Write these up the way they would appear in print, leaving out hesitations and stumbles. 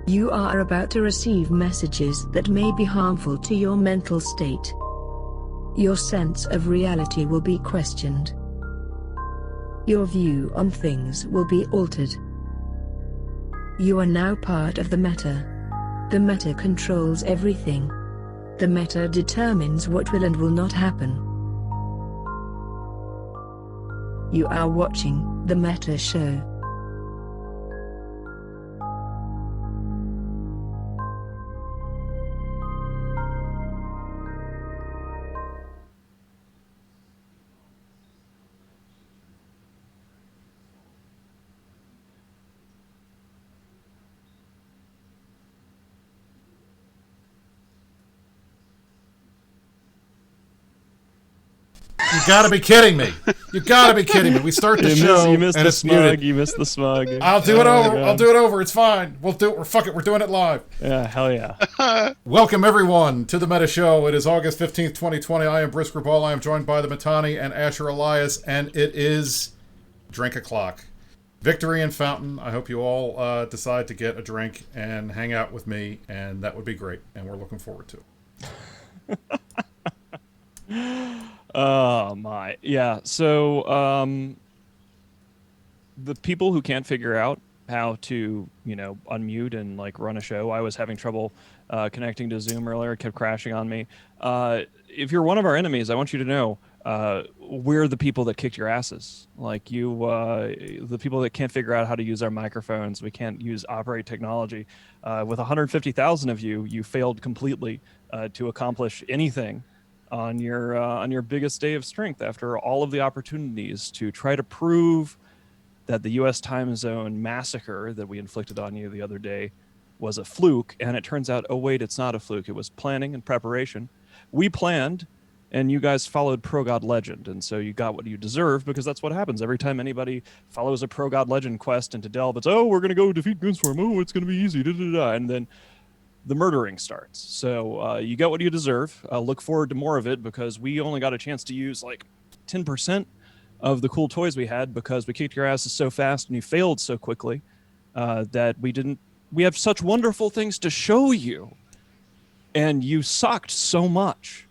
You are about to receive messages that may be harmful to your mental state. Your sense of reality will be questioned. Your view on things will be altered. You are now part of the meta. The meta controls everything. The meta determines what will and will not happen. You are watching the Meta Show. You gotta be kidding me! You gotta be kidding me! We start the show and it's muted. You missed the smug. I'll do it over. I'll do it over. It's fine. We'll do it. Fuck it. We're doing it live. Yeah, hell yeah. Welcome everyone to the Meta Show. It is August 15th, 2020. I am Brisker Ball. I am joined by the Matani and Asher Elias, and it is drink o'clock. Victory and Fountain. I hope you all decide to get a drink and hang out with me, and that would be great. And we're looking forward to it. Oh my, yeah. So the people who can't figure out how to, unmute and like run a show. I was having trouble connecting to Zoom earlier. It kept crashing on me. If you're one of our enemies, I want you to know we're the people that kicked your asses. Like you, the people that can't figure out how to use our microphones. We can't operate technology. With 150,000 of you, you failed completely to accomplish anything on your biggest day of strength after all of the opportunities to try to prove that the U.S. time zone massacre that we inflicted on you the other day was a fluke. And it turns out, oh wait, it's not a fluke. It was planning and preparation. We planned and you guys followed Pro God Legend. And so you got what you deserve, because that's what happens every time anybody follows a Pro God Legend quest into Delve. It's, oh, we're going to go defeat Goonswarm. Oh, it's going to be easy. Da, da, da. And then the murdering starts. So you get what you deserve. Look forward to more of it, because we only got a chance to use like 10% of the cool toys we had, because we kicked your asses so fast and you failed so quickly that we have such wonderful things to show you. And you sucked so much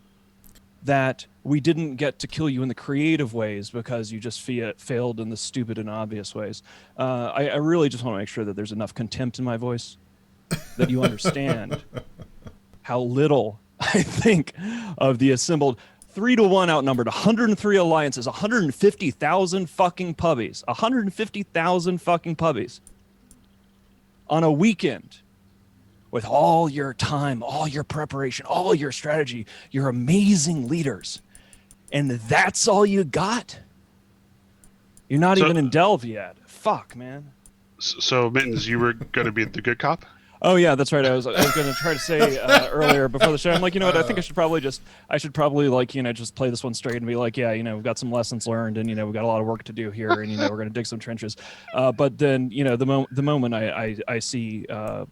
that we didn't get to kill you in the creative ways, because you just failed in the stupid and obvious ways. I really just want to make sure that there's enough contempt in my voice that you understand how little I think of the assembled 3-1 outnumbered 103 alliances, 150,000 fucking puppies, 150,000 fucking puppies on a weekend with all your time, all your preparation, all your strategy, your amazing leaders. And that's all you got? You're not even in Delve yet. Fuck, man. So, Mittens, you were going to be the good cop? Oh yeah, that's right. I was going to try to say earlier before the show. I'm like, you know what? I think I should probably just play this one straight and be like, yeah, we've got some lessons learned, and we've got a lot of work to do here, and we're going to dig some trenches. But then the moment I see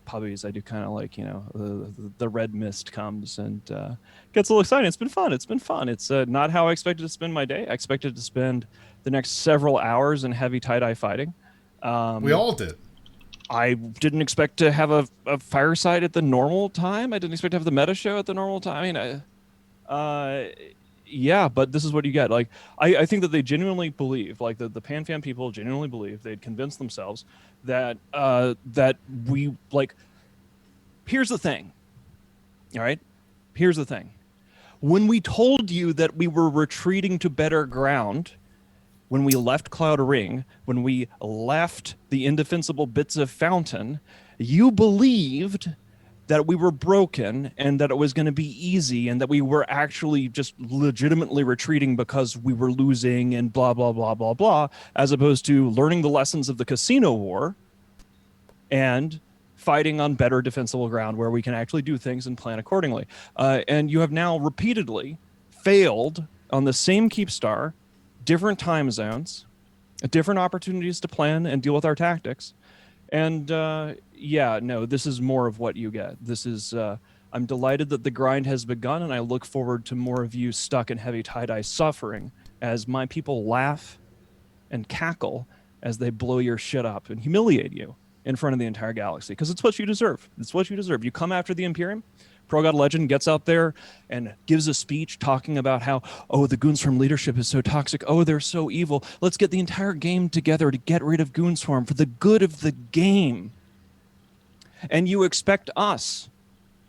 puppies, I do kind of like the red mist comes and gets a little exciting. It's been fun. It's not how I expected to spend my day. I expected to spend the next several hours in heavy tie-dye fighting. We all did. I didn't expect to have a Fireside at the normal time. I didn't expect to have the Meta Show at the normal time. Yeah, but this is what you get. Like, I think that they genuinely believe, like the PanFam people genuinely believe, they'd convinced themselves that that we, like, here's the thing. All right? Here's the thing. When we told you that we were retreating to better ground, when we left Cloud Ring, when we left the indefensible bits of Fountain, you believed that we were broken and that it was going to be easy and that we were actually just legitimately retreating because we were losing and blah, blah, blah, blah, blah, as opposed to learning the lessons of the Casino War and fighting on better defensible ground where we can actually do things and plan accordingly. And you have now repeatedly failed on the same Keepstar, different time zones, different opportunities to plan and deal with our tactics. And yeah, no, this is more of what you get. This is, I'm delighted that the grind has begun, and I look forward to more of you stuck in heavy tie-dye suffering as my people laugh and cackle as they blow your shit up and humiliate you in front of the entire galaxy, because it's what you deserve. It's what you deserve. You come after the Imperium. Pro God Legend gets out there and gives a speech talking about how, oh, the Goonswarm leadership is so toxic. Oh, they're so evil. Let's get the entire game together to get rid of Goonswarm for the good of the game. And you expect us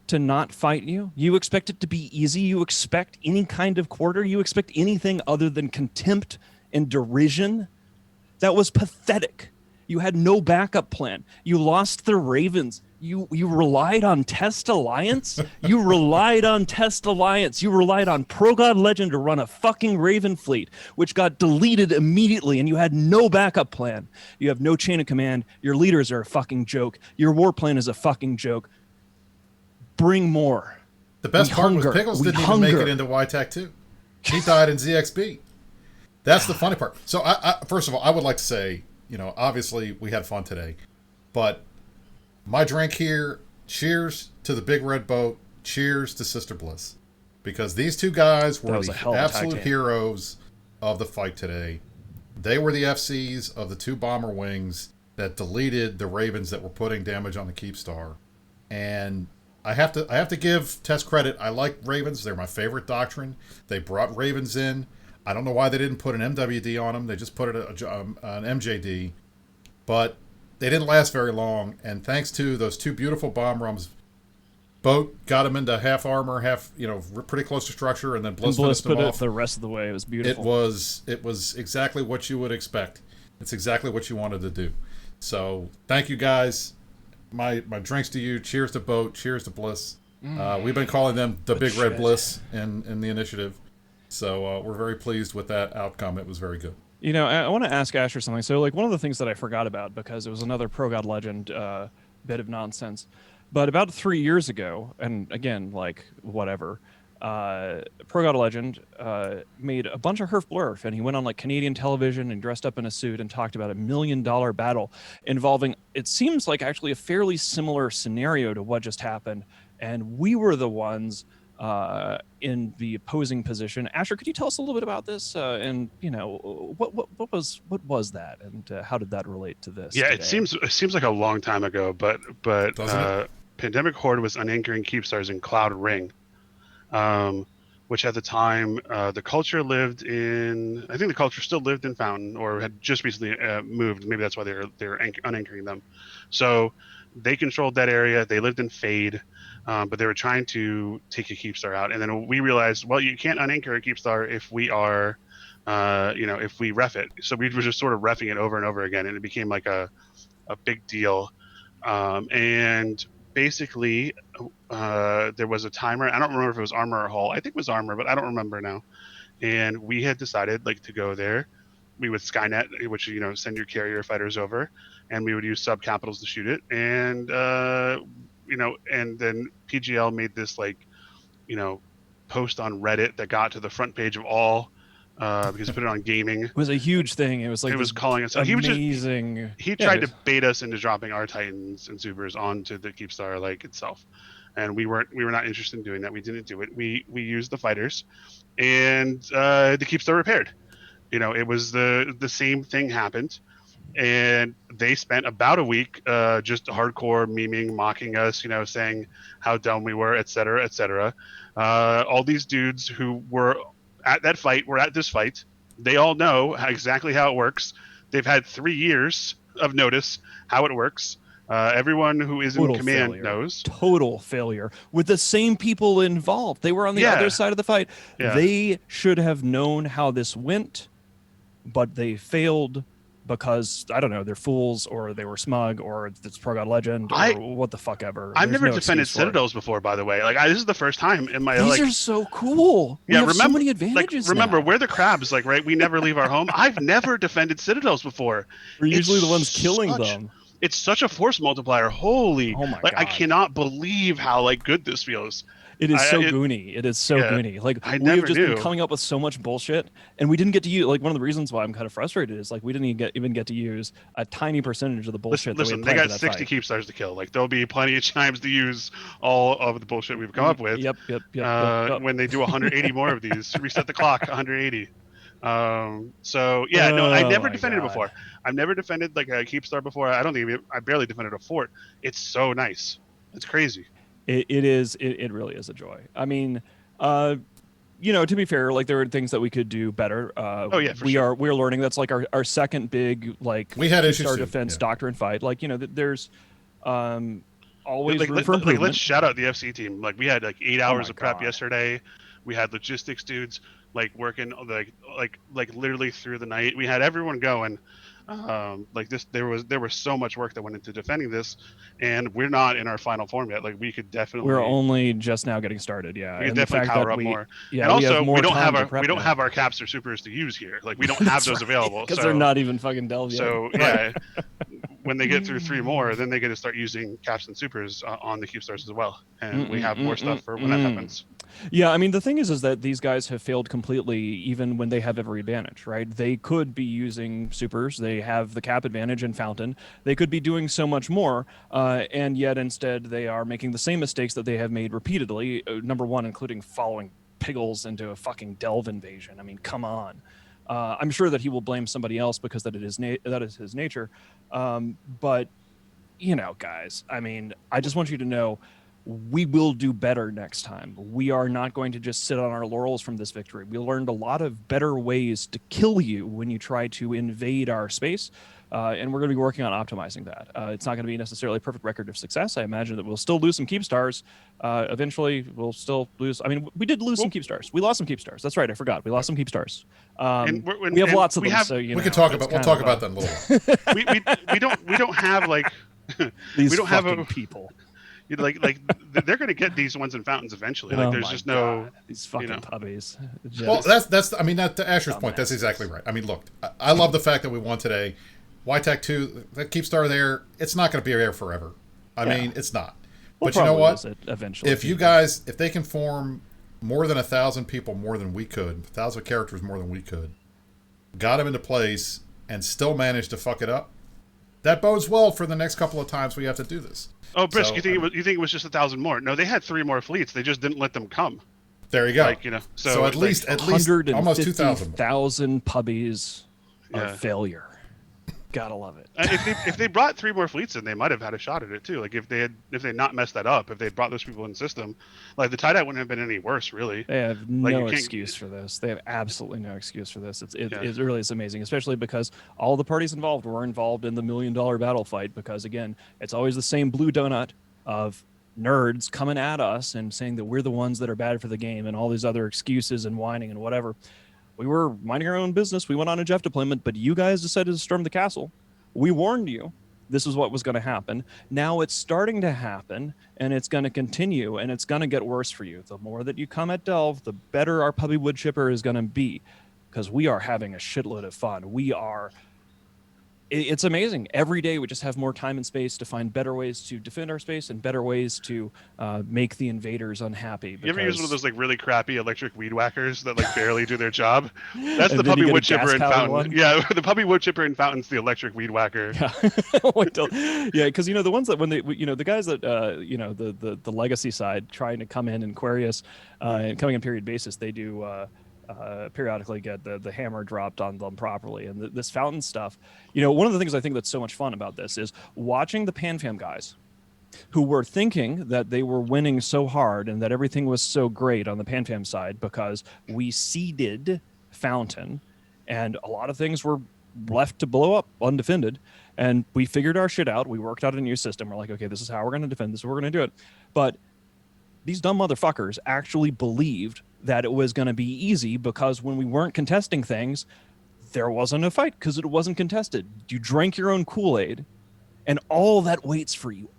to not fight you? You expect it to be easy? You expect any kind of quarter? You expect anything other than contempt and derision? That was pathetic. You had no backup plan. You lost the Ravens. You relied on Test Alliance? You relied on Test Alliance. You relied on Pro God Legend to run a fucking Raven fleet, which got deleted immediately, and you had no backup plan. You have no chain of command. Your leaders are a fucking joke. Your war plan is a fucking joke. Bring more. The best part was Pickles didn't even make it into YTAC 2. He died in ZXB. That's the funny part. So, I first of all, I would like to say, obviously we had fun today, but my drink here, cheers to the Big Red Boat, cheers to Sister Bliss. Because these two guys were the absolute heroes of the fight today. They were the FCs of the two bomber wings that deleted the Ravens that were putting damage on the Keepstar. And I have to give Tess credit. I like Ravens. They're my favorite doctrine. They brought Ravens in. I don't know why they didn't put an MWD on them. They just put an MJD. But they didn't last very long. And thanks to those two beautiful bomb rums, Boat got them into half armor, half, pretty close to structure, and then Bliss finished them off. The rest of the way. It was beautiful. It was exactly what you would expect. It's exactly what you wanted to do. So thank you guys. My drinks to you. Cheers to Boat. Cheers to Bliss. We've been calling them the Big Red Bliss in the initiative. So we're very pleased with that outcome. It was very good. I want to ask Asher something. So, one of the things that I forgot about, because it was another Pro God Legend bit of nonsense, but about 3 years ago, and again, whatever, Pro God Legend made a bunch of herf blurf, and he went on Canadian television and dressed up in a suit and talked about $1 million battle involving, it seems like actually a fairly similar scenario to what just happened, and we were the ones in the opposing position. Asher, could you tell us a little bit about this? And what was that, and how did that relate to this? Yeah, today? it seems like a long time ago, but Pandemic Horde was unanchoring Keepstars in Cloud Ring, which at the time the culture lived in. I think the culture still lived in Fountain, or had just recently moved. Maybe that's why they were unanchoring them. So they controlled that area. They lived in Fade. But they were trying to take a Keepstar out, and then we realized, well, you can't unanchor a Keepstar if we are, if we ref it. So we were just sort of refing it over and over again, and it became like a big deal. And basically, there was a timer. I don't remember if it was armor or hull. I think it was armor, but I don't remember now. And we had decided to go there. We would Skynet, which send your carrier fighters over, and we would use sub capitals to shoot it, and and then PGL made this post on Reddit that got to the front page of all because he put it on gaming. It was a huge thing. It was it was calling us amazing. He tried to bait us into dropping our Titans and Supers onto the Keepstar itself, and we were not interested in doing that. We didn't do it. We used the fighters, and the Keepstar repaired. It was the same thing happened. And they spent about a week just hardcore memeing, mocking us, saying how dumb we were, et cetera, et cetera. All these dudes who were at that fight were at this fight. They all know exactly how it works. They've had 3 years of notice how it works. Everyone who is in command knows. Total failure with the same people involved. They were on the other side of the fight. Yeah. They should have known how this went, but they failed. Because, I don't know, they're fools, or they were smug, or it's Pro God Legend, or what the fuck ever. I've never defended Citadels before, by the way. This is the first time in my These are so cool. We have so many advantages. Remember, now. we're the crabs, right? We never leave our home. I've never defended Citadels before. We're usually the ones killing them. It's such a force multiplier. Holy. Oh my God. I cannot believe how good this feels. It is so goony. It is so goony. We have just been coming up with so much bullshit, and we didn't get to use. One of the reasons why I'm kind of frustrated is we didn't even get to use a tiny percentage of the bullshit. Listen, they got 60 Keepstars to kill. There'll be plenty of times to use all of the bullshit we've come up with. Yep. When they do 180 more of these, reset the clock. 180. So yeah, no, I never my defended it God. before. I've never defended like a keep star before. I don't think I barely defended a fort. It's so nice. It's crazy. It really is a joy. I mean, to be fair, like there are things that we could do better. Oh yeah, for sure. We're learning. That's like our second big like We had keep issues star too, defense yeah. doctrine fight. Like there's always Like, room for improvement. let's shout out the FC team. Like we had like 8 hours my of prep God. yesterday. We had logistics dudes like working like literally through the night. We had everyone going. Like this, there was so much work that went into defending this, and we're not in our final form yet. Like we could definitely We're only just now getting started. Yeah, we could and the definitely fact power that up more. yeah, And we have also more we don't time have to prep our now. caps or supers to use here. Like we don't have those available. because So they're not even fucking delved yet. so yeah, when they get through 3 more, then they get to start using caps and supers on the keep stars as well, and we have more stuff for when that happens. Yeah, I mean the thing is that these guys have failed completely, even when they have every advantage, right? They could be using supers, they have the cap advantage and fountain, they could be doing so much more, and yet instead they are making the same mistakes that they have made repeatedly. Number one, including following Piggles into a fucking delve invasion. I mean, come on. I'm sure that he will blame somebody else because that is his nature, but guys, I mean, I just want you to know we will do better next time. We are not going to just sit on our laurels from this victory. We learned a lot of better ways to kill you when you try to invade our space, and we're going to be working on optimizing that. It's not going to be necessarily a perfect record of success. I imagine that we'll still lose some keep stars. Eventually, we'll still lose. I mean, we did lose some keep stars. We lost some keep stars. That's right. I forgot. We lost some keep stars. We have lots of them. So we can talk about. We'll talk about that in a little while. we don't have like these we don't have people. Like they're going to get these ones in fountains eventually. Like there's just no these fucking puppies. Well, that's I mean that to Asher's point, that's exactly right. I mean, look, I love the fact that we won today. YTAC 2, that keep star there, it's not going to be there forever. I mean, it's not. We'll but you know what? Eventually, if you guys, if they can form more than 1,000 people more than we could, 1,000 characters more than we could, got them into place and still managed to fuck it up, that bodes well for the next couple of times we have to do this. Oh, Brisk, you think it was just 1,000 more? No, they had 3 more fleets. They just didn't let them come. There you go. Like, so at least almost 2,000 puppies of failure. Gotta love it. If they brought 3 more fleets in, they might have had a shot at it too. Like if they not messed that up, if they brought those people in the system, like the tie-dye wouldn't have been any worse, really. They have no excuse for this. They have absolutely no excuse for this. It really is amazing, especially because all the parties involved were involved in the $1 million battle fight. Because again, it's always the same blue donut of nerds coming at us and saying that we're the ones that are bad for the game and all these other excuses and whining and whatever. We were minding our own business. We went on a Jeff deployment, but you guys decided to storm the castle. We warned you. This is what was going to happen. Now it's starting to happen, and it's going to continue, and it's going to get worse for you. The more that you come at Delve, the better our puppy wood chipper is going to be, because we are having a shitload of fun. It's amazing. Every day we just have more time and space to find better ways to defend our space and better ways to make the invaders unhappy. You ever use one of those like really crappy electric weed whackers that like barely do their job? That's the puppy wood chipper in Fountain. One? Yeah, the puppy wood chipper in Fountain's the electric weed whacker. Yeah, because the ones that when they the guys that the legacy side trying to come in and query us and coming on period basis, they do. Periodically get the hammer dropped on them properly. And this fountain stuff, one of the things I think that's so much fun about this is watching the PanFam guys who were thinking that they were winning so hard and that everything was so great on the PanFam side because we seeded fountain and a lot of things were left to blow up undefended. And we figured our shit out. We worked out a new system. We're like, okay, this is how we're going to defend this. We're going to do it. But these dumb motherfuckers actually believed that it was going to be easy because when we weren't contesting things, there wasn't a fight because it wasn't contested. You drank your own Kool-Aid, and all that waits for you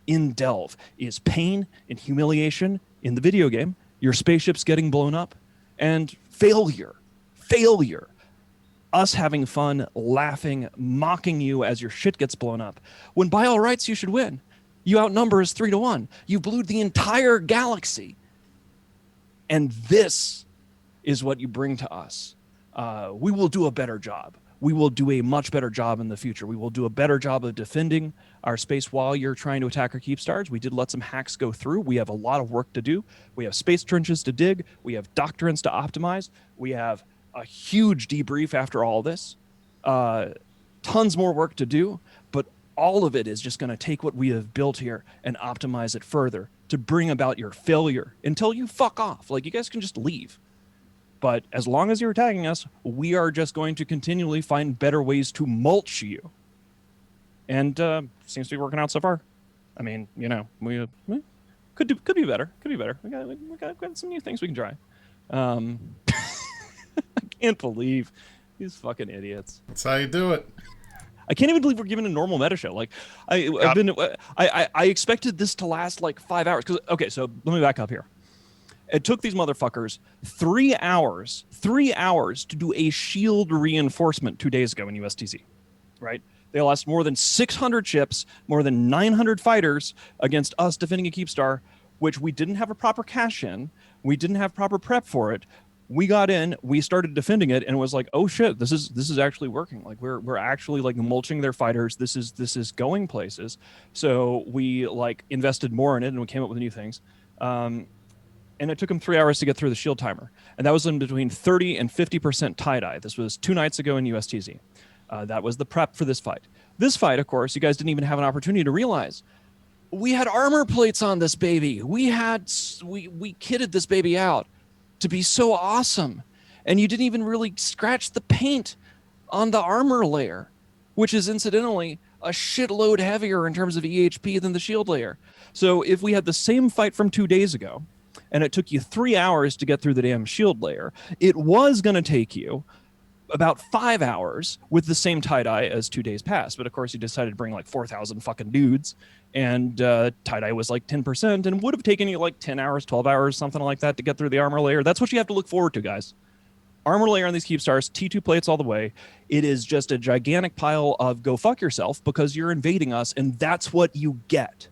in Delve is pain and humiliation in the video game, your spaceships getting blown up, and failure. Us having fun, laughing, mocking you as your shit gets blown up, when by all rights you should win. You outnumber us 3-1. You blew the entire galaxy. And this is what you bring to us. We will do a better job. We will do a much better job in the future. We will do a better job of defending. our space while you're trying to attack our keep stars. We did let some hacks go through. We have a lot of work to do. We have space trenches to dig. We have doctrines to optimize. We have a huge debrief after all this. Tons more work to do, but all of it is just going to take what we have built here and optimize it further to bring about your failure until you fuck off. Like, you guys can just leave. But as long as you're attacking us, we are just going to continually find better ways to mulch you. And seems to be working out so far. I mean, you know, we could be better. Could be better. We got some new things we can try. I can't believe these fucking idiots. That's how you do it. I can't even believe we're giving a normal meta show. Like, I expected this to last like 5 hours. Okay, so let me back up here. It took these motherfuckers 3 hours to do a shield reinforcement 2 days ago in USTC, right? They lost more than 600 ships, more than 900 fighters against us defending a keep star, which we didn't have a proper cash in. We didn't have proper prep for it. We got in, we started defending it, and it was like, oh shit, this is actually working. Like, we're actually like mulching their fighters. This is going places. So we like invested more in it, and we came up with new things. And it took them 3 hours to get through the shield timer, and that was in between 30 and 50% tie-dye. This was 2 nights ago in USTZ. That was the prep for this fight. This fight, of course, you guys didn't even have an opportunity to realize. We had armor plates on this baby. We kitted this baby out to be so awesome, and you didn't even really scratch the paint on the armor layer, which is incidentally a shitload heavier in terms of EHP than the shield layer. So if we had the same fight from 2 days ago, and it took you 3 hours to get through the damn shield layer, it was going to take you about 5 hours with the same tie-dye as 2 days past. But of course, you decided to bring like 4,000 fucking dudes, and tie-dye was like 10%, and would have taken you like 10 hours, 12 hours, something like that to get through the armor layer. That's what you have to look forward to, guys. Armor layer on these keep stars, T2 plates all the way. It is just a gigantic pile of go fuck yourself because you're invading us, and that's what you get.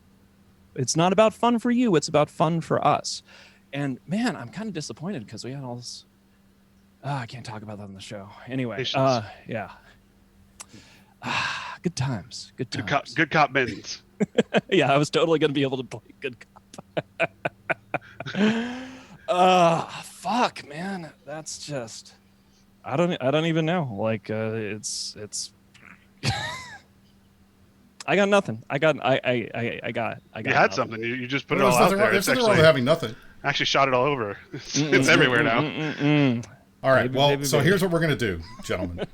It's not about fun for you, it's about fun for us. And man, I'm kind of disappointed because we had all this. I can't talk about that on the show. Anyway, yeah. Good times. Good times. Good cop mittens. Yeah, I was totally going to be able to play good cop. Fuck, man. That's just. I don't even know. Like, it's. I got nothing. I got. You had nothing. Something. You just put it all out there. There's nothing wrong with having nothing. Actually shot it all over. It's everywhere now. All right. Well, so here's what we're gonna do, gentlemen,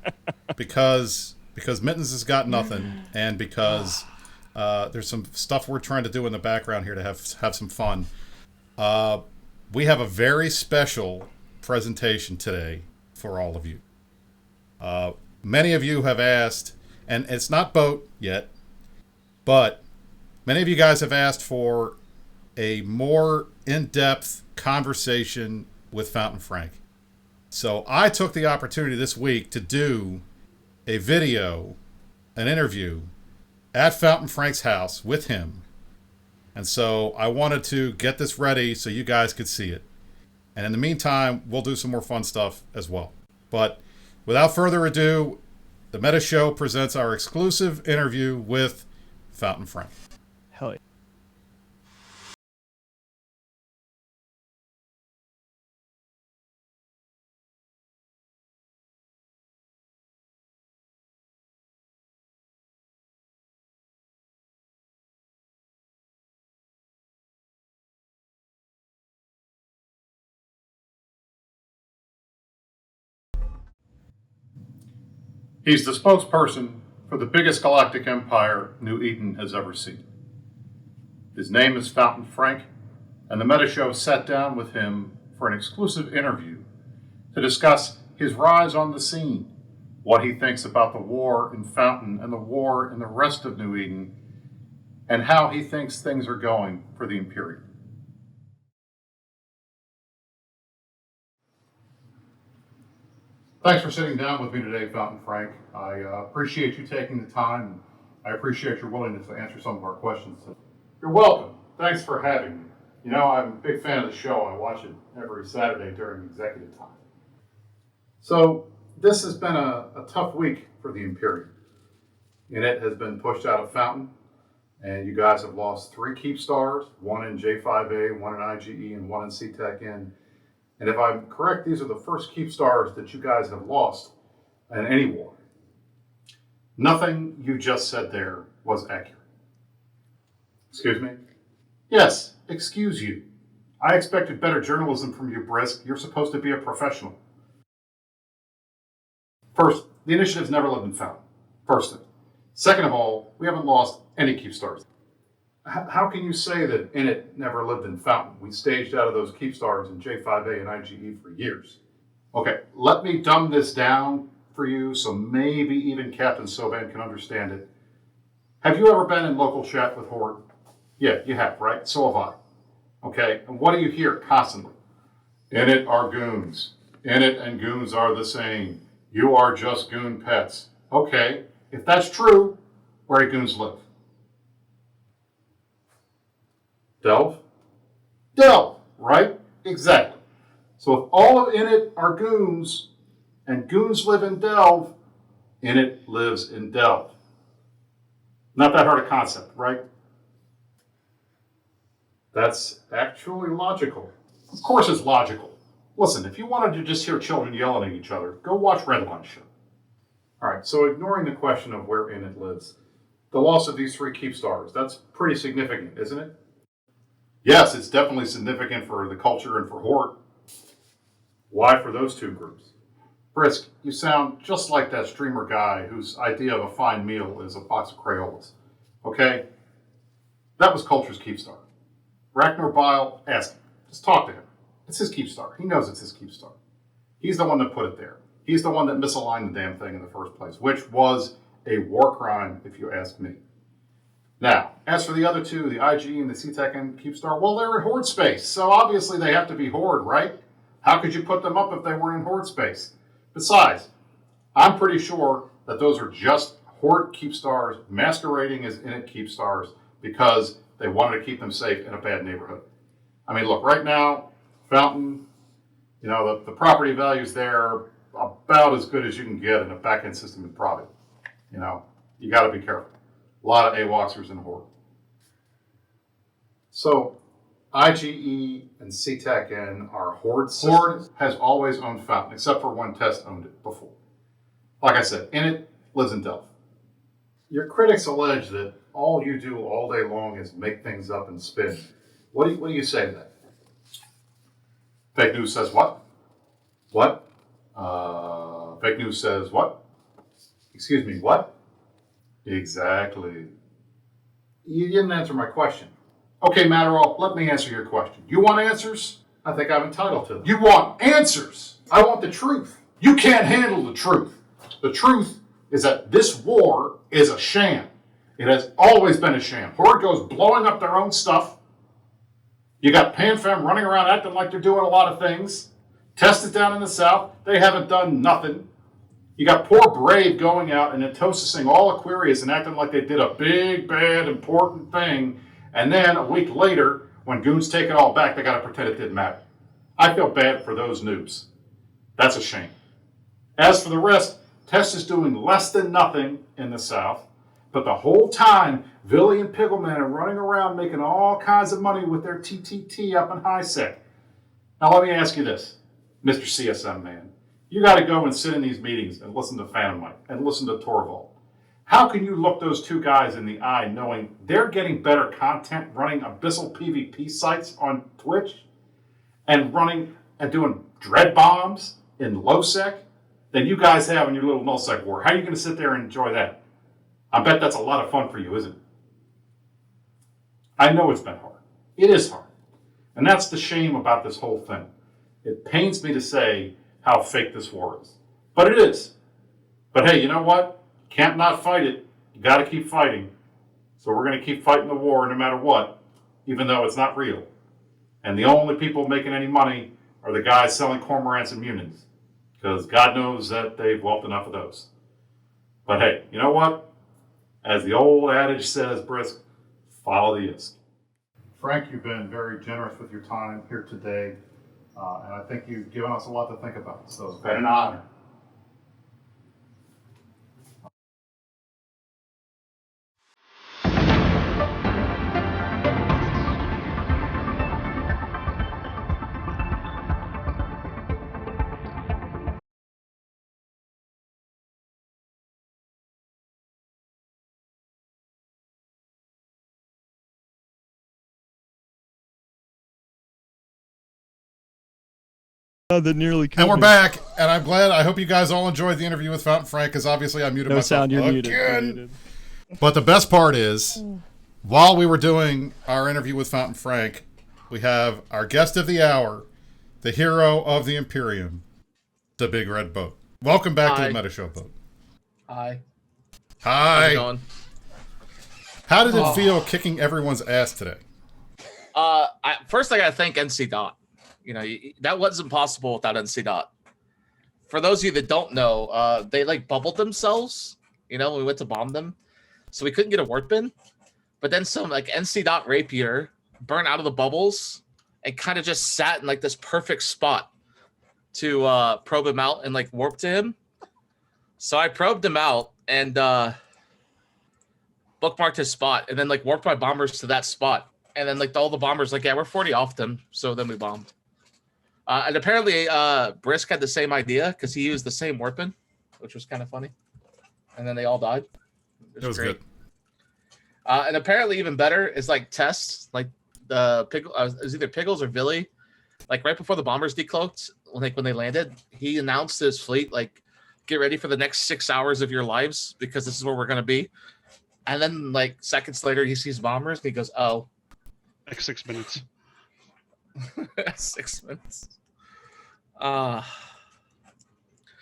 because Mittens has got nothing, and because there's some stuff we're trying to do in the background here to have some fun. We have a very special presentation today for all of you. Many of you have asked, and it's not Boat yet, but many of you guys have asked for a more in-depth conversation with Fountain Frank. So I took the opportunity this week to do a video, an interview at Fountain Frank's house with him. And so I wanted to get this ready so you guys could see it. And in the meantime, we'll do some more fun stuff as well. But without further ado, the Meta Show presents our exclusive interview with Fountain Frank. Hell yeah. He's the spokesperson for the biggest galactic empire New Eden has ever seen. His name is Fountain Frank, and the Meta Show sat down with him for an exclusive interview to discuss his rise on the scene, what he thinks about the war in Fountain and the war in the rest of New Eden, and how he thinks things are going for the Imperium. Thanks for sitting down with me today, Fountain Frank. I appreciate you taking the time. I appreciate your willingness to answer some of our questions. You're welcome. Thanks for having me. You know, I'm a big fan of the show. I watch it every Saturday during executive time. So, this has been a tough week for the Imperium. It has been pushed out of Fountain. And you guys have lost 3 Keep Stars, 1 in J5A, 1 in IGE, and 1 in CTEC-N. And if I'm correct, these are the first Keep Stars that you guys have lost in any war. Nothing you just said there was accurate. Excuse me? Yes, excuse you. I expected better journalism from you, Brisk. You're supposed to be a professional. First, the initiative's never lived in Fountain. First thing. Second of all, we haven't lost any Keep Stars. How can you say that Init never lived in Fountain? We staged out of those Keep Stars in J5A and IGE for years. Okay, let me dumb this down for you so maybe even Captain Soban can understand it. Have you ever been in local chat with Horde? Yeah, you have, right? So have I. Okay, and what do you hear constantly? Init are goons. Init and goons are the same. You are just goon pets. Okay, if that's true, where do goons live? Delve? Delve, right? Exactly. So if all of Init are goons and goons live in Delve, Init lives in Delve. Not that hard a concept, right? That's actually logical. Of course it's logical. Listen, if you wanted to just hear children yelling at each other, go watch Redline Show. All right, so ignoring the question of where Init lives, the loss of these 3 Keep Stars, that's pretty significant, isn't it? Yes, it's definitely significant for the culture and for Horde. Why for those 2 groups? Brisk, you sound just like that streamer guy whose idea of a fine meal is a box of Crayolas. Okay? That was Culture's Keep Star. Ragnar Bile, ask him. Just talk to him. It's his Keep Star. He knows it's his Keep Star. He's the one that put it there. He's the one that misaligned the damn thing in the first place, which was a war crime, if you ask me. Now, as for the other 2, the IG and the CTEC-N Keep Star, well, they're in Horde space, so obviously they have to be Horde, right? How could you put them up if they weren't in Horde space? Besides, I'm pretty sure that those are just Horde Keep Stars masquerading as Init Keep Stars because they wanted to keep them safe in a bad neighborhood. I mean, look, right now, Fountain, you know, the property values there are about as good as you can get in a back-end system in Providence. You know, you got to be careful. A lot of AWOXers in Horde. So, IGE and CTEC-N are Horde systems. Horde has always owned Fountain, except for when Test owned it before. Like I said, Init lives in Delph. Your critics allege that all you do all day long is make things up and spin. What do you say to that? Fake news says what? What? Fake news says what? Excuse me, what? Exactly. You didn't answer my question. Okay, Matterall, let me answer your question. You want answers? I think I'm entitled to them. You want answers? I want the truth. You can't handle the truth. The truth is that this war is a sham. It has always been a sham. Horde goes blowing up their own stuff. You got PanFam running around acting like they're doing a lot of things. Tested down in the south, they haven't done nothing. You got poor Brave going out and entosising all Aquarius and acting like they did a big, bad, important thing. And then a week later, when goons take it all back, they got to pretend it didn't matter. I feel bad for those noobs. That's a shame. As for the rest, Test is doing less than nothing in the south. But the whole time, Villy and Piggleman are running around making all kinds of money with their TTT up in HiSec. Now let me ask you this, Mr. CSM man. You got to go and sit in these meetings and listen to Phantomite and listen to Torvald. How can you look those 2 guys in the eye knowing they're getting better content running Abyssal PvP sites on Twitch and running and doing dread bombs in LowSec than you guys have in your little nullsec war? How are you going to sit there and enjoy that? I bet that's a lot of fun for you, isn't it? I know it's been hard. It is hard. And that's the shame about this whole thing. It pains me to say how fake this war is. But it is. But hey, you know what? Can't not fight it. You got to keep fighting. So we're going to keep fighting the war no matter what, even though it's not real. And the only people making any money are the guys selling cormorants and munions. Because God knows that they've whelped enough of those. But hey, you know what? As the old adage says, Brisk, follow the ISK. Frank, you've been very generous with your time here today. And I think you've given us a lot to think about. So it's been an honor. That nearly killed And we're me. back, and I'm glad. I hope you guys all enjoyed the interview with Fountain Frank, because obviously I muted No myself sound, you're again. muted. You're muted. But the best part is, while we were doing our interview with Fountain Frank, we have our guest of the hour, the hero of the Imperium, the Big Red Boat. Welcome back to the Meta Show, Boat. Hi. Hi. How's it going? How did it feel kicking everyone's ass today? First, I gotta thank NC Dot. You know, that wasn't possible without NC Dot. For those of you that don't know, they like bubbled themselves. You know, when we went to bomb them, so we couldn't get a warp in. But then some like NC Dot rapier burned out of the bubbles and kind of just sat in like this perfect spot to probe him out and like warp to him. So I probed him out and bookmarked his spot, and then like warped my bombers to that spot. And then like all the bombers like, yeah, we're 40 off them. So then we bombed. And apparently Brisk had the same idea because he used the same warping, which was kind of funny. And then they all died. It was great. Good. And apparently even better is like tests, like the it was either Piggles or Billy. Like right before the bombers decloaked, like when they landed, he announced to his fleet, like, get ready for the next 6 hours of your lives because this is where we're going to be. And then like seconds later, he sees bombers and he goes, oh. Like 6 minutes. 6 minutes.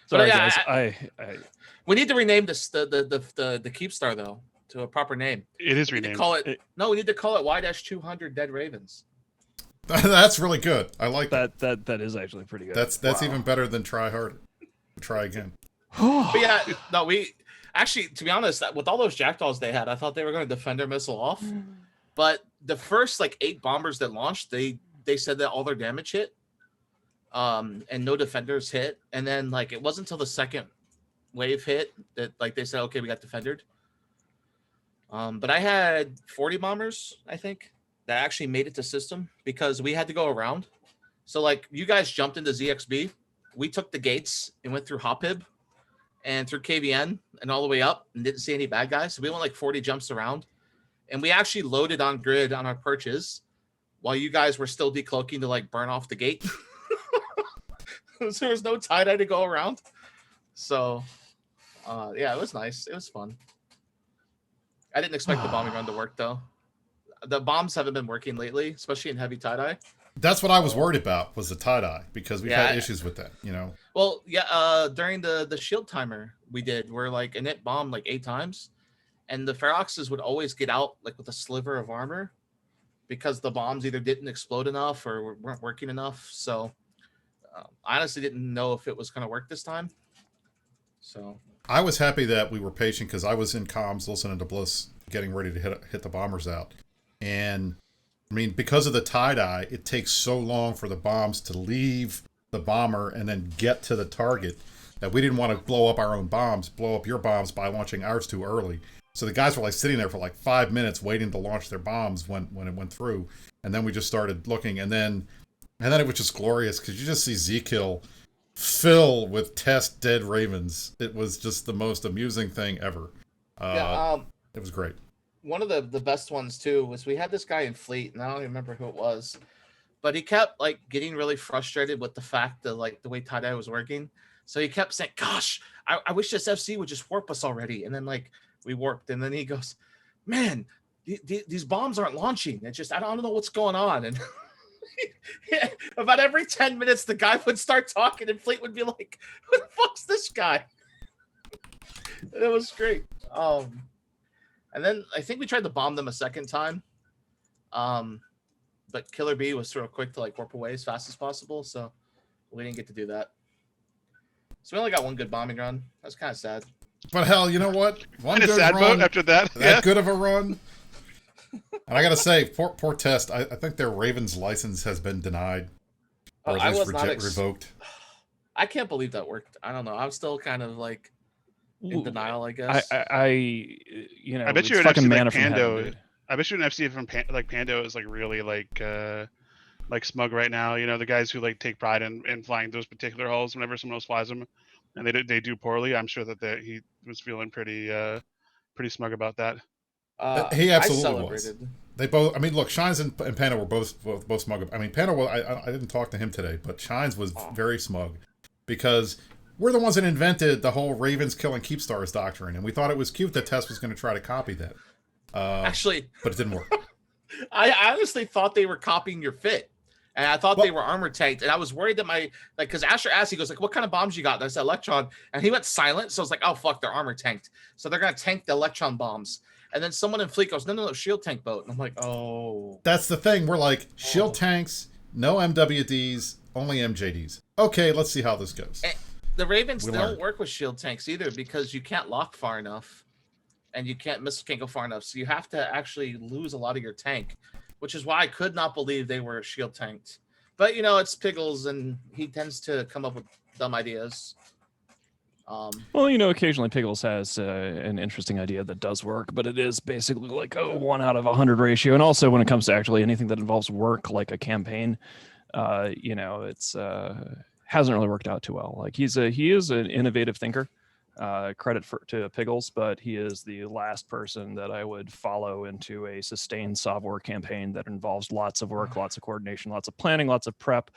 Sorry, yeah, guys. we need to rename this the Keepstar though to a proper name. It is renamed. We need to call it Y-200 Dead Ravens. That's really good. I like that. That is actually pretty good. That's even better than try harder. Try again. But yeah, no, we actually, to be honest, with all those jackdaws they had, I thought they were going to defend their missile off. But the first like 8 bombers that launched, they said that all their damage hit, and no defenders hit. And then like it wasn't until the second wave hit that like they said, okay, we got defendered. But I had 40 bombers, I think, that actually made it to system because we had to go around. So like you guys jumped into ZXB, we took the gates and went through Hopib and through KVN and all the way up and didn't see any bad guys. So we went like 40 jumps around. And we actually loaded on grid on our perches while you guys were still decloaking to like burn off the gate. So there was no tie-dye to go around. So, yeah, it was nice. It was fun. I didn't expect the bombing run to work, though. The bombs haven't been working lately, especially in heavy tie-dye. That's what I was worried about, was the tie-dye, because we've had issues with that, you know? Well, yeah, during the shield timer we did, where like Init bombed like 8 times. And the Feroxes would always get out like with a sliver of armor because the bombs either didn't explode enough or weren't working enough. So I honestly didn't know if it was going to work this time. So I was happy that we were patient because I was in comms listening to Bliss getting ready to hit the bombers out. And I mean, because of the tie-dye, it takes so long for the bombs to leave the bomber and then get to the target that we didn't want to blow up our own bombs, blow up your bombs by launching ours too early. So the guys were like sitting there for like 5 minutes waiting to launch their bombs when it went through. And then we just started looking, and then it was just glorious because you just see Z-Kill fill with test dead ravens. It was just the most amusing thing ever. It was great. One of the best ones too was we had this guy in fleet, and I don't even remember who it was, but he kept like getting really frustrated with the fact that like the way tie-dye was working. So he kept saying, gosh, I wish this FC would just warp us already. And then like we warped, and then he goes, man, these bombs aren't launching. It's just, I don't know what's going on. And about every 10 minutes, the guy would start talking, and Fleet would be like, who the fuck's this guy? It was great. And then I think we tried to bomb them a second time. But Killer B was sort of quick to like warp away as fast as possible. So we didn't get to do that. So we only got one good bombing run. That's kind of sad. But hell, you know what? One good sad run after that. That good of a run. And I gotta say, poor Test. I think their Ravens license has been denied, or at least revoked. I can't believe that worked. I don't know. I'm still kind of like in denial, I guess. I bet you an fucking FC mana like from Pando. heaven, dude. I bet you an FC from like Pando is like really like Smug right now. You know, the guys who like take pride in flying those particular hulls whenever someone else flies them, and they do poorly. I'm sure that he was feeling pretty smug about that. He absolutely was. They both. I mean, look, Shines and Panda were both smug. I mean, Panda. I didn't talk to him today, but Shines was very smug because we're the ones that invented the whole Ravens killing Keepstars doctrine, and we thought it was cute that Tess was going to try to copy that. Actually, but it didn't work. I honestly thought they were copying your fit. And I thought they were armor tanked. And I was worried that because Asher asked, he goes like, what kind of bombs you got? And I said, Electron. And he went silent. So I was like, oh, fuck, they're armor tanked. So they're going to tank the Electron bombs. And then someone in Fleet goes, no, shield tank boat. And I'm like, oh. That's the thing. We're like, shield tanks, no MWDs, only MJDs. Okay, let's see how this goes. And the Ravens don't work with shield tanks either because you can't lock far enough. And missiles can't go far enough. So you have to actually lose a lot of your tank, which is why I could not believe they were shield tanked. But, it's Pickles, and he tends to come up with dumb ideas. Well, occasionally Pickles has an interesting idea that does work, but it is basically like a 1 out of 100 ratio. And also when it comes to actually anything that involves work, like a campaign, it's hasn't really worked out too well. Like he is an innovative thinker. Credit to Pickles, but he is the last person that I would follow into a sustained Sov war campaign that involves lots of work, lots of coordination, lots of planning, lots of prep,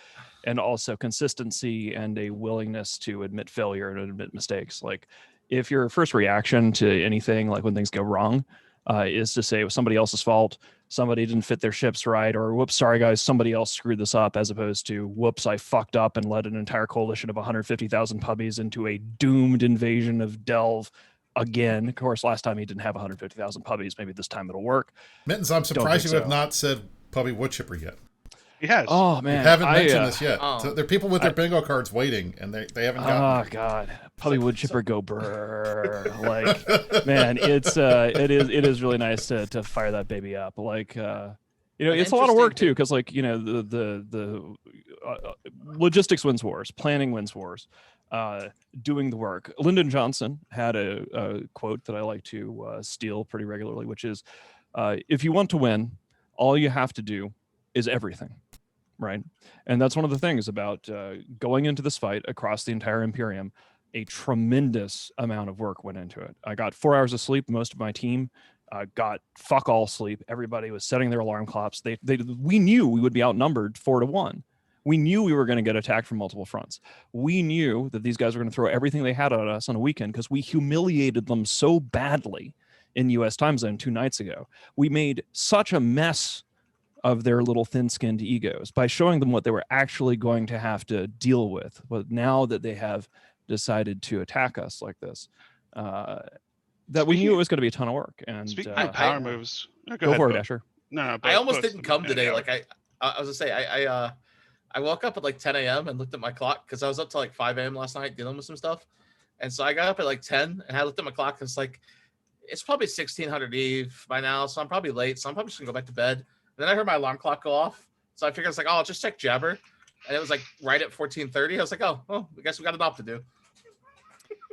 and also consistency and a willingness to admit failure and admit mistakes. Like if your first reaction to anything, like when things go wrong, is to say it was somebody else's fault, somebody didn't fit their ships right, or whoops, sorry guys, somebody else screwed this up, as opposed to whoops, I fucked up and led an entire coalition of 150,000 puppies into a doomed invasion of Delve again. Of course, last time he didn't have 150,000 puppies. Maybe this time it'll work. Mittens, I'm surprised you have not said puppy wood chipper yet. He has. Oh man, you haven't mentioned this yet. So there are people with their bingo cards waiting, and they haven't gotten. Oh god, puppy wood chipper go brrr. Like man, it is really nice to fire that baby up. Like it's a lot of work too, because like the logistics wins wars, planning wins wars, doing the work. Lyndon Johnson had a quote that I like to steal pretty regularly, which is, if you want to win, all you have to do is everything. Right. And that's one of the things about going into this fight across the entire Imperium. A tremendous amount of work went into it. I got 4 hours of sleep. Most of my team got fuck all sleep. Everybody was setting their alarm clocks. We knew we would be outnumbered 4-1. We knew we were going to get attacked from multiple fronts. We knew that these guys were going to throw everything they had at us on a weekend because we humiliated them so badly in U.S. time zone 2 nights ago. We made such a mess of their little thin-skinned egos by showing them what they were actually going to have to deal with. But now that they have decided to attack us like this, that we knew it was going to be a ton of work. And speaking of power moves, go for it, Asher. No, I almost didn't come today. Like I was gonna say, I woke up at like 10 a.m. and looked at my clock because I was up till like 5 a.m. last night dealing with some stuff, and so I got up at like 10 and I looked at my clock and it's like it's probably 1600 Eve by now, so I'm probably late. So I'm probably just gonna go back to bed. And then I heard my alarm clock go off, so I figured it's like, oh, I'll just check Jabber, and it was like right at 14:30. I was like, oh, I guess we got a job to do.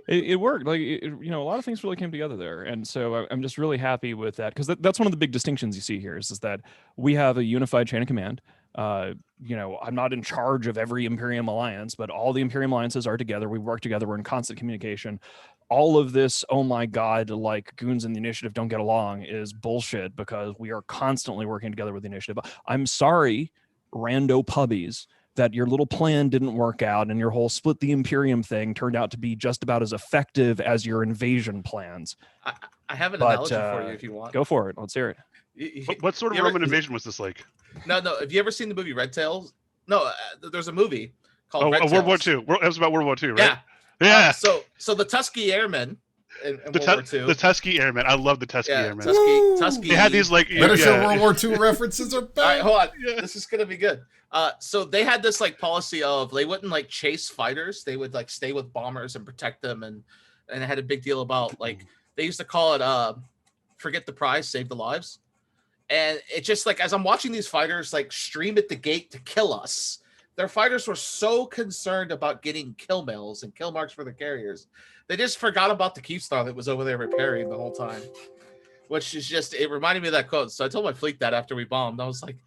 It worked. Like a lot of things really came together there, and so I'm just really happy with that, because that's one of the big distinctions you see here is that we have a unified chain of command. I'm not in charge of every Imperium alliance, but all the Imperium alliances are together. We work together. We're in constant communication. All of this, oh my god, like goons in the initiative don't get along is bullshit, because we are constantly working together with the initiative. I'm sorry, rando pubbies, that your little plan didn't work out and your whole split the Imperium thing turned out to be just about as effective as your invasion plans. I have an analogy for you if you want. Go for it. Let's hear it. What sort of Roman invasion was this like? No. Have you ever seen the movie Red Tails? No, there's a movie called Red World War Tails. II. It was about World War II, right? Yeah. Yeah. So the Tuskegee Airmen in World War II. The Tuskegee Airmen. I love the Tuskegee Airmen. Tuskegee. They had these like better show World War II references are back. All right, hold on. Yeah. This is gonna be good. So they had this like policy of they wouldn't like chase fighters. They would like stay with bombers and protect them, and it had a big deal about like they used to call it forget the prize, save the lives. And it just like as I'm watching these fighters like stream at the gate to kill us, their fighters were so concerned about getting kill mails and kill marks for the carriers. They just forgot about the Keepstar that was over there repairing the whole time, which is just, it reminded me of that quote. So I told my fleet that after we bombed, I was like,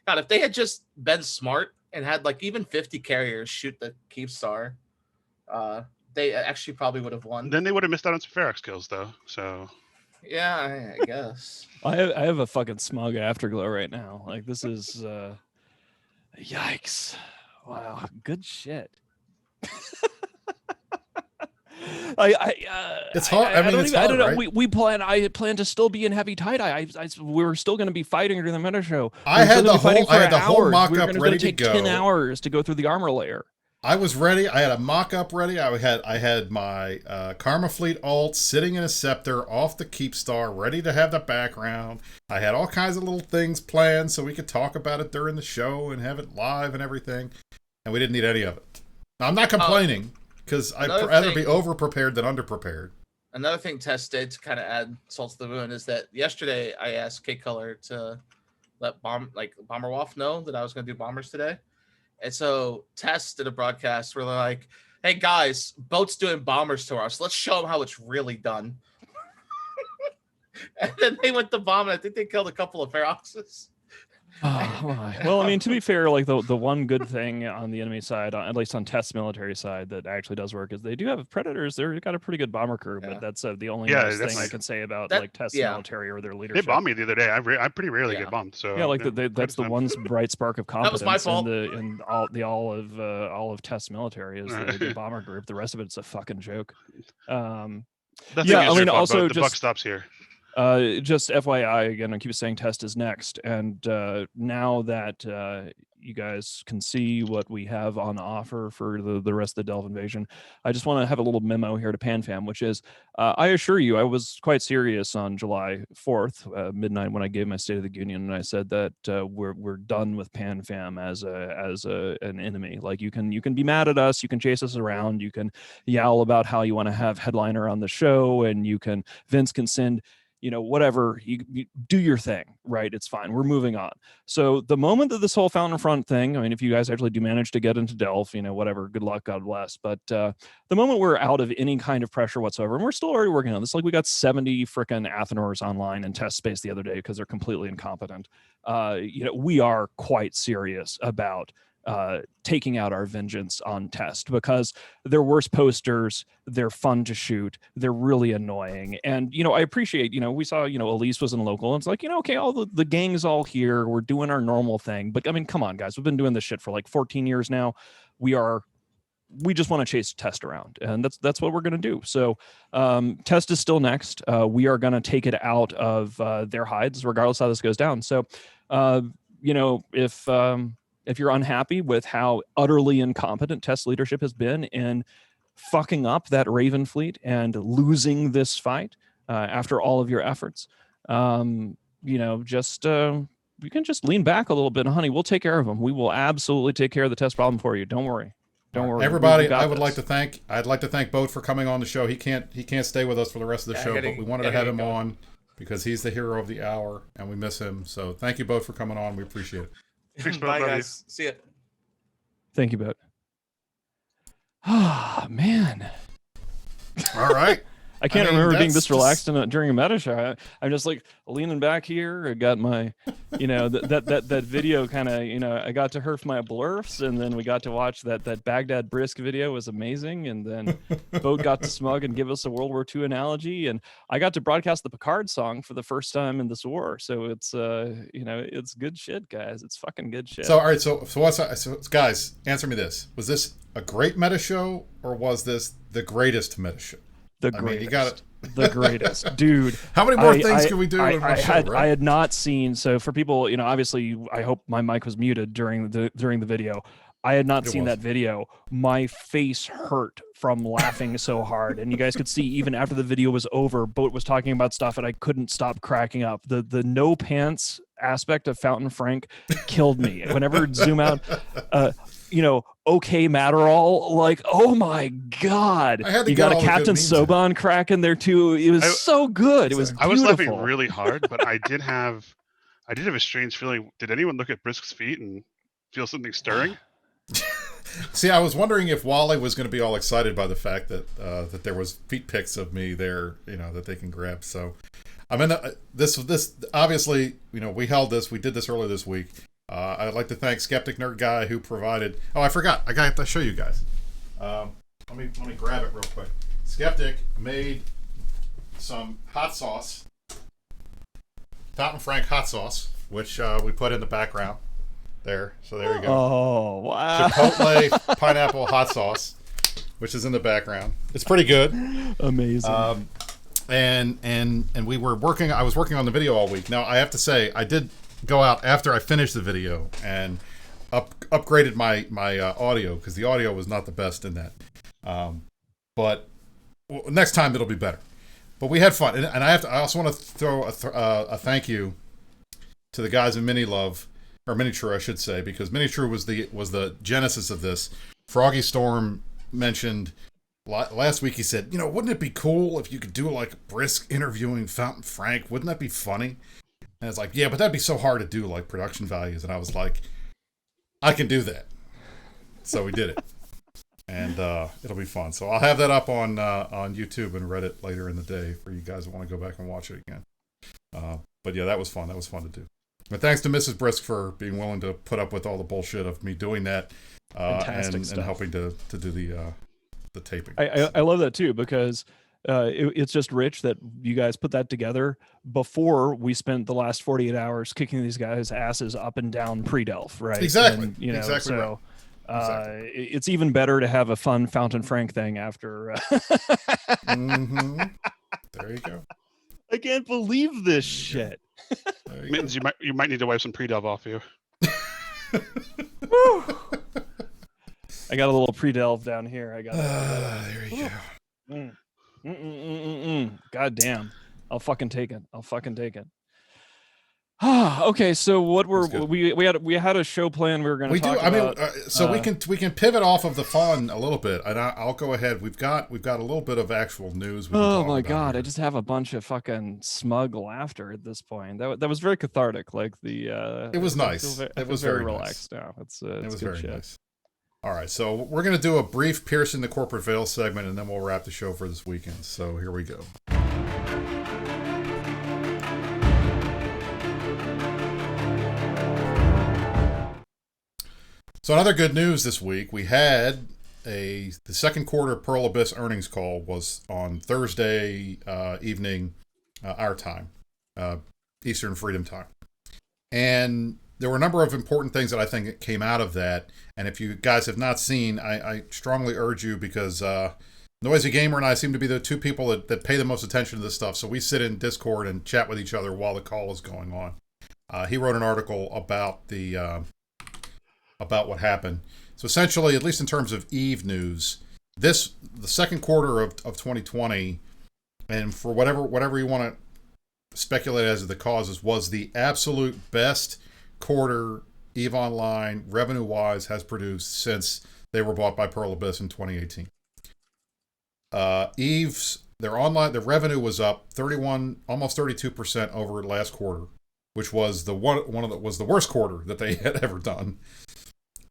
God, if they had just been smart and had like even 50 carriers shoot the Keepstar, they actually probably would have won. Then they would have missed out on some Ferox kills though. So Yeah, I guess. I have a fucking smug afterglow right now. Like this is yikes. Wow, good shit. It's hard. I mean, it's hard, I don't know. right? I plan to still be in heavy tie dye. We're still going to be fighting during the meta show. I had the whole mock-up ready to go. 10 hours to go through the armor layer. I was ready. I had a mock-up ready. I had my Karma Fleet alt sitting in a scepter off the Keepstar, ready to have the background. I had all kinds of little things planned so we could talk about it during the show and have it live and everything. And we didn't need any of it. Now, I'm not complaining because I'd rather be over-prepared than under-prepared. Another thing Tess did to kind of add salt to the wound is that yesterday I asked K-Color to let Bomber Wolf know that I was going to do bombers today. And so Tess did a broadcast where they're like, hey guys, Boat's doing bombers tomorrow, so let's show them how it's really done. And then they went to bomb, and I think they killed a couple of Feroxes. Oh, well, I mean, to be fair, like the one good thing on the enemy side, at least on Test's military side, that actually does work is they do have Predators. They've got a pretty good bomber crew, but that's the only nice thing I can say about like Test's military or their leadership. They bombed me the other day. I pretty rarely get bombed. So yeah, like that's the one bright spark of competence. That was my fault. In all of Test's military is the bomber group. The rest of it's a fucking joke. I mean, also the buck stops here. Just FYI, again, I keep saying Test is next, and now that you guys can see what we have on offer for the rest of the Delve Invasion, I just want to have a little memo here to PanFam, which is, I assure you, I was quite serious on July 4th, midnight, when I gave my State of the Union, and I said that we're done with PanFam as an enemy. Like you can be mad at us, you can chase us around, you can yowl about how you want to have headliner on the show, and Vince can send, whatever, you do your thing, right? It's fine. We're moving on. So the moment that this whole Fountain Front thing, I mean, if you guys actually do manage to get into Delph, whatever, good luck, God bless. But the moment we're out of any kind of pressure whatsoever, and we're still already working on this, like we got 70 frickin' Athenors online in test space the other day because they're completely incompetent. We are quite serious about taking out our vengeance on Test, because they're worse posters, they're fun to shoot, they're really annoying. And I appreciate, we saw, Elise was in local, and it's like, okay, all the gang's all here, we're doing our normal thing. But I mean, come on, guys, we've been doing this shit for like 14 years now. We just want to chase Test around, and that's what we're going to do. So Test is still next. We are going to take it out of their hides regardless how this goes down. So if you're unhappy with how utterly incompetent Test leadership has been in fucking up that Raven fleet and losing this fight after all of your efforts, you can just lean back a little bit, and honey, we'll take care of them. We will absolutely take care of the Test problem for you. Don't worry. Don't worry. Everybody, I'd like to thank Boat for coming on the show. He can't stay with us for the rest of the show, but we wanted to have him on because he's the hero of the hour, and we miss him. So thank you both for coming on. We appreciate it. Thanks, Bye, guys. See ya. Thank you, Boat. Ah, man. All right. I can't remember being this relaxed during a meta show. I'm just like leaning back here. I got my, that video kind of, I got to herf my blurfs, and then we got to watch that Baghdad Brisk video was amazing. And then Boat got to Smug and give us a World War II analogy. And I got to broadcast the Picard song for the first time in this war. So it's, it's good shit, guys. It's fucking good shit. So, all right. So guys, answer me this. Was this a great meta show, or was this the greatest meta show? The greatest. I mean, you got it. The greatest, dude. How many more things can we do? I had not seen. So for people, obviously, I hope my mic was muted during the video. I had not seen that video. My face hurt from laughing so hard, and you guys could see even after the video was over, Boat was talking about stuff, and I couldn't stop cracking up. The no pants aspect of Fountain Frank killed me. Whenever it zoom out. Okay, Matterall, like, oh my god, you got a Captain Soban crack in there too. It was so good. It was beautiful. I was laughing really hard, but I did have a strange feeling. Did anyone look at Brisk's feet and feel something stirring? See, I was wondering if Wally was going to be all excited by the fact that that there was feet pics of me there, that they can grab. So, I mean, this obviously, we held this. We did this earlier this week. I'd like to thank Skeptic Nerd Guy who provided. Oh, I forgot. I got to show you guys. Let me grab it real quick. Skeptic made some hot sauce Fountain Frank hot sauce, which we put in the background there. So there you go. Oh, wow. Chipotle pineapple hot sauce, which is in the background. It's pretty good. Amazing. And we were working. I was working on the video all week. Now I have to say, I did go out after I finished the video and upgraded my audio, because the audio was not the best in that. But next time it'll be better. But we had fun, and I also want to throw a thank you to the guys in Minitrue, I should say, because Minitrue was the genesis of this. Froggy Storm mentioned last week. He said, wouldn't it be cool if you could do like Brisk interviewing Fountain Frank? Wouldn't that be funny? And it's like, yeah, but that'd be so hard to do, like production values. And I was like, I can do that. So we did it. And it'll be fun. So I'll have that up on YouTube and Reddit later in the day for you guys that want to go back and watch it again. But yeah, that was fun. That was fun to do. But thanks to Mrs. Brisk for being willing to put up with all the bullshit of me doing that and helping to do the taping. I love that too, because it's just rich that you guys put that together before we spent the last 48 hours kicking these guys' asses up and down pre-Delph, right? Exactly. And, exactly right. It's even better to have a fun Fountain Frank thing after. Mm-hmm. There you go. I can't believe this shit. Mittens, you might need to wipe some pre-delve off you. I got a little pre-delve down here. I got there you go. God damn. I'll fucking take it. Okay, so what we had a show plan we were going to talk about. We can pivot off of the fun a little bit, and I'll go ahead. We've got a little bit of actual news. Oh my god, I just have a bunch of fucking smug laughter at this point. That was very cathartic. Like it was nice. It was very relaxed. Now it was very shit. nice. All right, so we're going to do a brief piercing the corporate veil segment, and then we'll wrap the show for this weekend. So here we go. So another good news this week, we had the second quarter Pearl Abyss earnings call was on Thursday evening, our time, Eastern Freedom Time. And there were a number of important things that I think came out of that. And if you guys have not seen, I strongly urge you, because Noisy Gamer and I seem to be the two people that pay the most attention to this stuff. So we sit in Discord and chat with each other while the call is going on. He wrote an article about about what happened. So essentially, at least in terms of Eve news, the second quarter of 2020, and for whatever you want to speculate as to the causes, was the absolute best quarter Eve Online revenue-wise has produced since they were bought by Pearl Abyss in 2018. Their revenue was up almost 32% over last quarter, which was the worst quarter that they had ever done.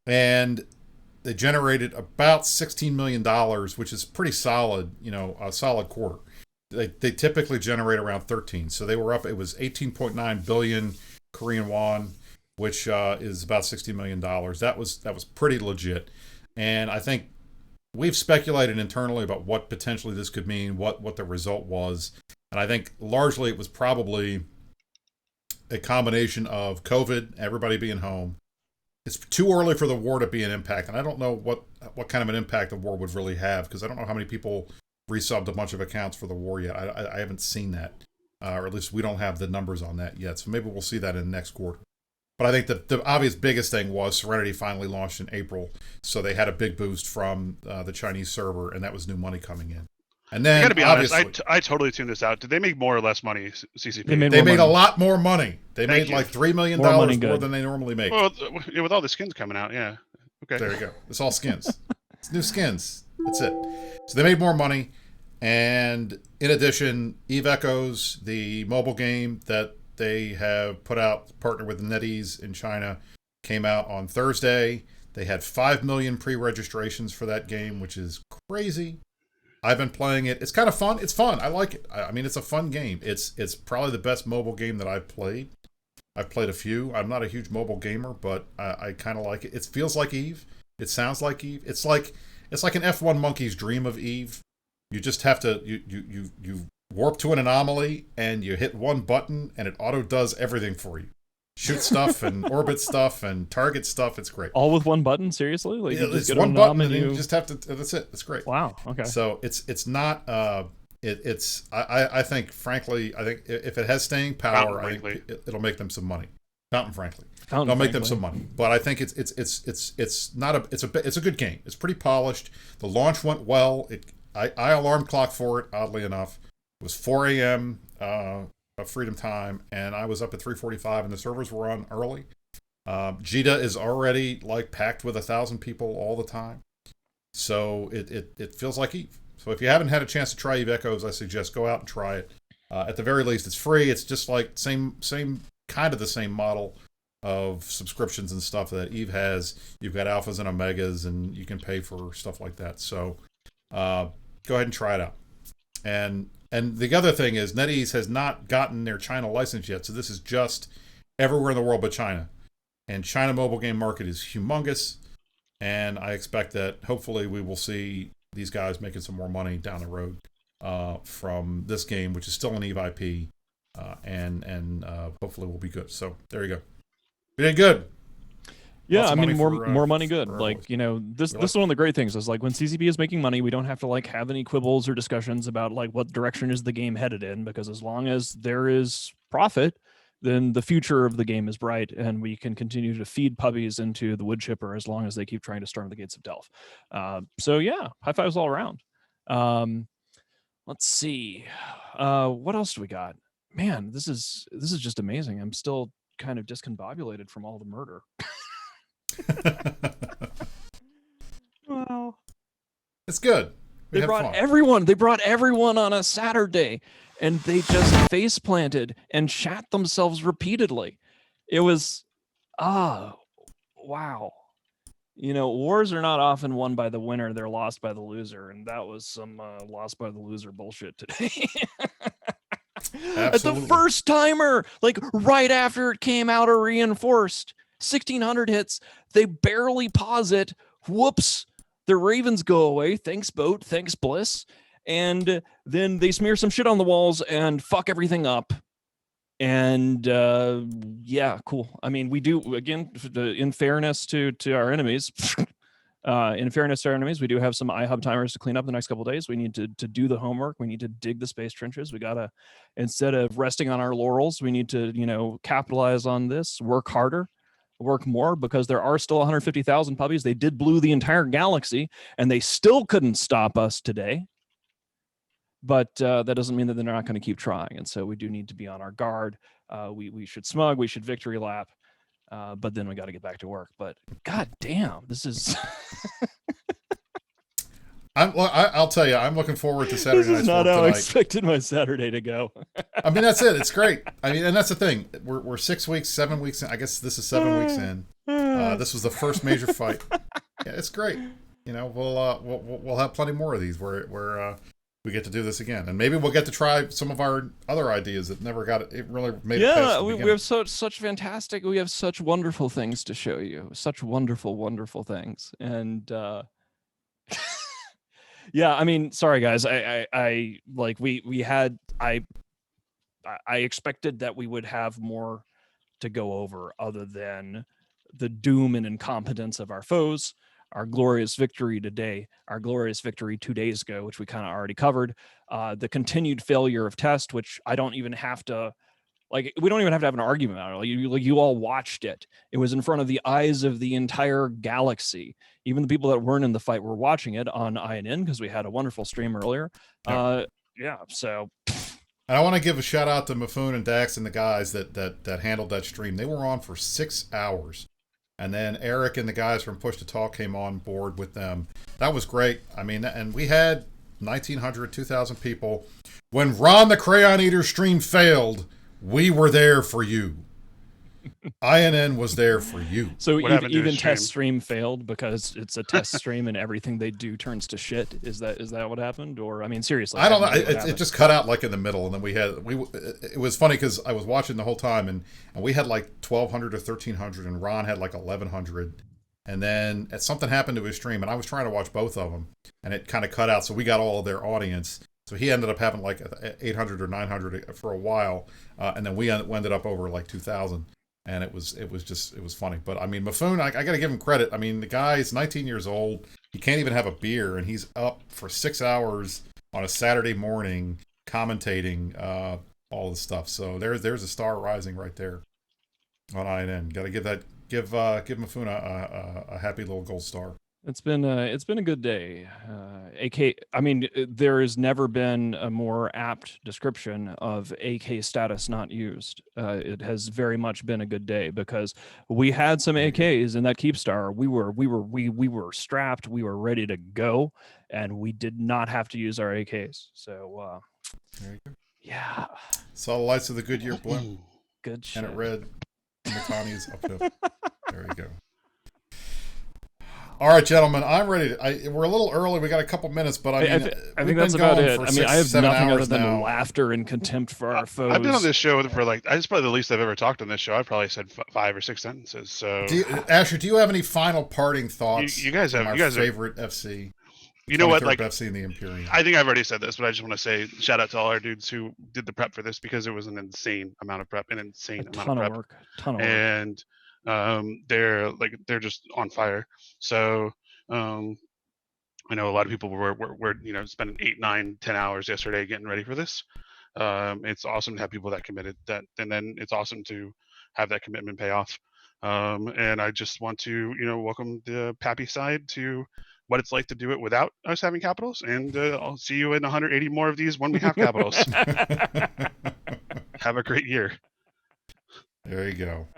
And they generated about $16 million, which is pretty solid, a solid quarter. They typically generate around 13. So they were up, it was 18.9 billion Korean won, which is about $60 million. That was pretty legit. And I think we've speculated internally about what potentially this could mean, what the result was. And I think largely it was probably a combination of COVID, everybody being home. It's too early for the war to be an impact, and I don't know what kind of an impact the war would really have, because I don't know how many people resubbed a bunch of accounts for the war yet. I haven't seen that, or at least we don't have the numbers on that yet, so maybe we'll see that in the next quarter. But I think the obvious biggest thing was Serenity finally launched in April, so they had a big boost from the Chinese server, and that was new money coming in. And then, I gotta be honest, I totally tuned this out. Did they make more or less money, CCP? They made a lot more money. They made like $3 million more than they normally make. Well, with all the skins coming out, yeah. Okay. There you go. It's all skins. It's new skins. That's it. So they made more money. And in addition, Eve Echoes, the mobile game that they have put out, partnered with NetEase in China, came out on Thursday. They had 5 million pre-registrations for that game, which is crazy. I've been playing it. It's kind of fun. It's fun. I like it. I mean, it's a fun game. It's probably the best mobile game that I've played. I've played a few. I'm not a huge mobile gamer, but I kind of like it. It feels like Eve. It sounds like Eve. It's like an F1 monkey's dream of Eve. You just have to you warp to an anomaly, and you hit one button, and it auto does everything for you. Shoot stuff and orbit stuff and target stuff. It's great. All with one button? Seriously? Like yeah, you just it's get one on button, and and you just have to. That's it. It's great. Wow. Okay. So it's not. I think, frankly, I think if it has staying power, I think it'll make them some money. Fountain, frankly. It'll make them some money. But I think it's a good game. It's pretty polished. The launch went well. I alarm clocked for it. Oddly enough, it was 4 a.m. Freedom time, and I was up at 3:45, and the servers were on early. Jita is already like packed with 1,000 people all the time, so it feels like Eve. So if you haven't had a chance to try Eve Echoes, I suggest go out and try it. At the very least, it's free. It's just like same kind of the same model of subscriptions and stuff that Eve has. You've got alphas and omegas, and you can pay for stuff like that. So go ahead and try it out. And the other thing is, NetEase has not gotten their China license yet, so this is just everywhere in the world but China. And China mobile game market is humongous, and I expect that hopefully we will see these guys making some more money down the road from this game, which is still an Eve IP, and hopefully will be good. So there you go. We did good. Yeah, I mean, more money good. Like, you know, this is one of the great things is like when CCP is making money, we don't have to like have any quibbles or discussions about like what direction is the game headed in, because as long as there is profit, then the future of the game is bright, and we can continue to feed puppies into the wood chipper as long as they keep trying to storm the gates of Delph. So yeah, high fives all around. Let's see, what else do we got? Man, this is just amazing. I'm still kind of discombobulated from all the murder. Wow, it's good. They brought everyone on a Saturday, and they just face planted and shat themselves repeatedly. It was wow. You know, wars are not often won by the winner, they're lost by the loser, and that was some lost by the loser bullshit today. At the first timer, like right after it came out or reinforced, 1,600 hits, they barely pause it. Whoops, the Ravens go away. Thanks, Boat. Thanks, Bliss. And then they smear some shit on the walls and fuck everything up. And yeah, cool. I mean, we do, again, in fairness to our enemies, we do have some iHub timers to clean up the next couple of days. We need to do the homework. We need to dig the space trenches. We got to, instead of resting on our laurels, we need to, you know, capitalize on this, work harder, work more, because there are still 150,000 puppies. They did blue the entire galaxy, and they still couldn't stop us today. But that doesn't mean that they're not going to keep trying. And so we do need to be on our guard. We should smug, we should victory lap. But then we got to get back to work. But god damn, this is... I'll tell you, I'm looking forward to Saturday night's work tonight. This is not how I expected my Saturday to go. I mean, that's it. It's great. I mean, and that's the thing. We're 6 weeks, 7 weeks in. I guess this is 7 weeks in. This was the first major fight. Yeah, it's great. You know, we'll have plenty more of these where we get to do this again, and maybe we'll get to try some of our other ideas that never got it. It really made it past the beginning. We have such fantastic. We have such wonderful things to show you. Such wonderful things, and. Yeah, I mean, sorry guys. I like we had I expected that we would have more to go over other than the doom and incompetence of our foes, our glorious victory today, our glorious victory 2 days ago, which we kind of already covered, the continued failure of test, which I don't even have to. Like, we don't even have to have an argument about it. Like you all watched it. It was in front of the eyes of the entire galaxy. Even the people that weren't in the fight were watching it on INN because we had a wonderful stream earlier. Yeah, so. And I want to give a shout out to Mafoon and Dax and the guys that handled that stream. They were on for 6 hours. And then Eric and the guys from Push to Talk came on board with them. That was great. I mean, and we had 1,900, 2,000 people. When Ron the Crayon Eater stream failed, we were there for you. INN was there for you. So even test stream failed because it's a test stream and everything they do turns to shit. Is that what happened? Or I mean, seriously, I don't know. It just cut out like in the middle, and then it was funny because I was watching the whole time, and we had like 1,200 or 1,300, and Ron had like 1,100, and then something happened to his stream, and I was trying to watch both of them, and it kind of cut out, so we got all of their audience. So he ended up having like 800 or 900 for a while, and then we ended up over like 2,000. And it was funny. But I mean, Mifune, I got to give him credit. I mean, the guy's 19 years old. He can't even have a beer, and he's up for 6 hours on a Saturday morning commentating all the stuff. So there's a star rising right there on INN. Got to give Mifune a happy little gold star. It's been a good day. AK, I mean, there has never been a more apt description of AK status not used. It has very much been a good day because we had some AKs in that Keepstar. We were strapped. We were ready to go, and we did not have to use our AKs. So there you go. Yeah. Saw the lights of the Goodyear blimp. Good shit. And it read Matani's uphill. There you go. All right, gentlemen, I'm ready. We're a little early. We got a couple minutes, but I think that's about it. I mean, I have nothing other than laughter and contempt for our foes. I've been on this show for it's probably the least I've ever talked on this show. I've probably said 5 or 6 sentences. So, Asher, do you have any final parting thoughts? You guys have. Our you guys favorite FC. You know what? Like FC in the Imperium. I think I've already said this, but I just want to say shout out to all our dudes who did the prep for this because it was an insane amount of prep, Ton of work. And they're just on fire. So I know a lot of people were spending 8, 9, 10 hours yesterday getting ready for this. It's awesome to have people that committed that, and then it's awesome to have that commitment pay off. And I just want to welcome the Pappy side to what it's like to do it without us having capitals, and I'll see you in 180 more of these when we have capitals. Have a great year. There you go.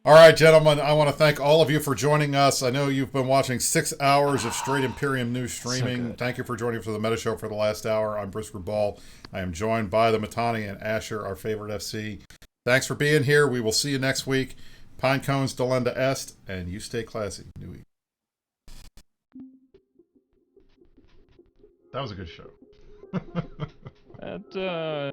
All right, gentlemen, I want to thank all of you for joining us. I know you've been watching 6 hours of straight Imperium news streaming. So thank you for joining us for the Meta Show for the last hour. I'm Brisker Ball. I am joined by the Matani and Asher, our favorite FC. Thanks for being here. We will see you next week. Pine cones, Delenda Est, and you stay classy. Nui. That was a good show. That